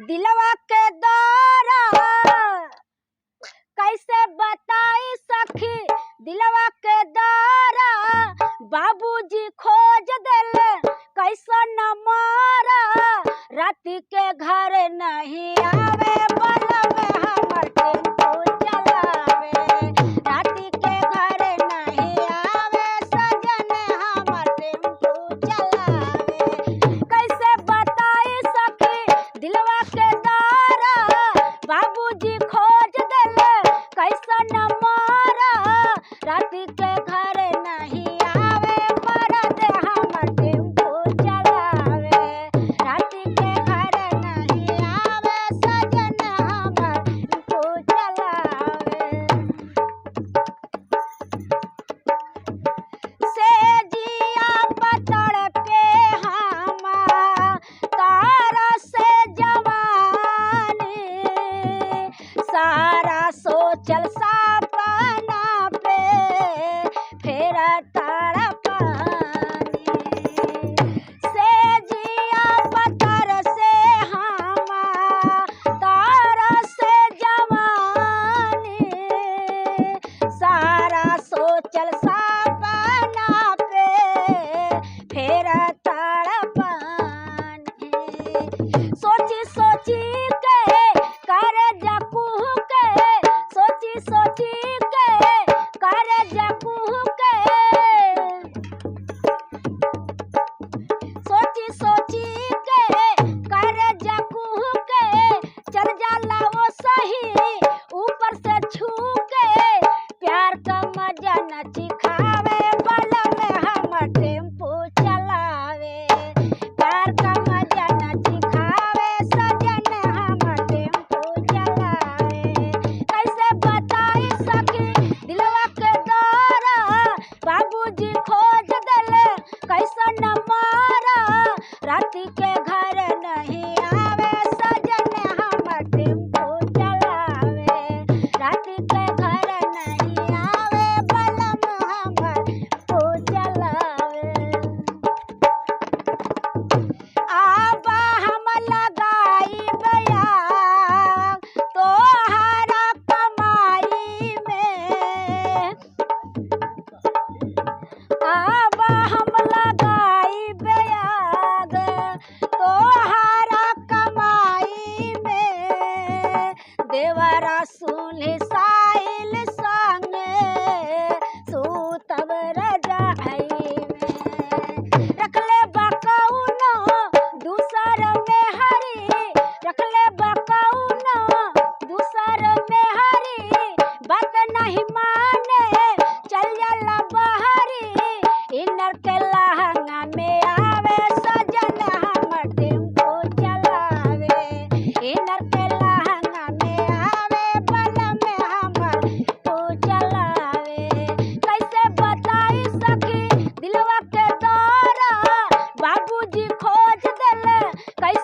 दिलवा के दौरा कैसे बताई सखी, दिलवा के दौरा बाबूजी खोज देले कैसा न मारा, राती के घर नहीं आवे बला में हमर टेम्पू चलावे, राती के घर नहीं आवे सजन हमर टेम्पू चलावे। कैसे बताई सखी दिलवा के दौरा बाबूजी खोज देले कैसा न मारा, राती के घर नहीं आवे मरद हमर टेम्पू चलावे, राती के घर नहीं आवे सजन हमर टेम्पू चलावे। से जिया पतड़ पे हमा तारा से जवानी, सारा सोचल सपना पे फेर तारा पानी। से जिया पतर से हमा तारा से जवानी, सारा सोचल सपना पे फेर तारा पानी। सोची सोची के कर जकुह के, सोची सोची के कर जकुह के, सोची सोची के कर जकुह के, चल जाला वो सही ऊपर से छू के, प्यार का मजा न चिखावे बला में हमर टेम्पू चलावे, प्यार का मजा न चिखावे सजन हमर टेम्पू चलावे। कैसे बताई सखी दिलवा के दौरा बाबूजी खोज देले कैसा न मारा, राती के घर नहीं आवे सजन हमर टेम्पू चलावे, राती के घर नहीं आवे बलम हमर टेम्पू चलावे। आबा हम लगाई बयाग तोहरा कमाई में, आबा हम लगाई बयाग तोहरा कमाई में, देवरा सुन साइल संगे सूतब रजाई में। रखले बकौनो दूसर में हरी, रखले बकौनो दूसर में हरी, बात नहीं माने चल जाला बहरी, इनर के लहंगा में आवे सजन हमर टेम्पू चलावे, इनर के लहंगा में आवे बला में हमर टेम्पू चलावे। कैसे बताई सखी दिलवा के दौरा बाबूजी खोज देले कैसा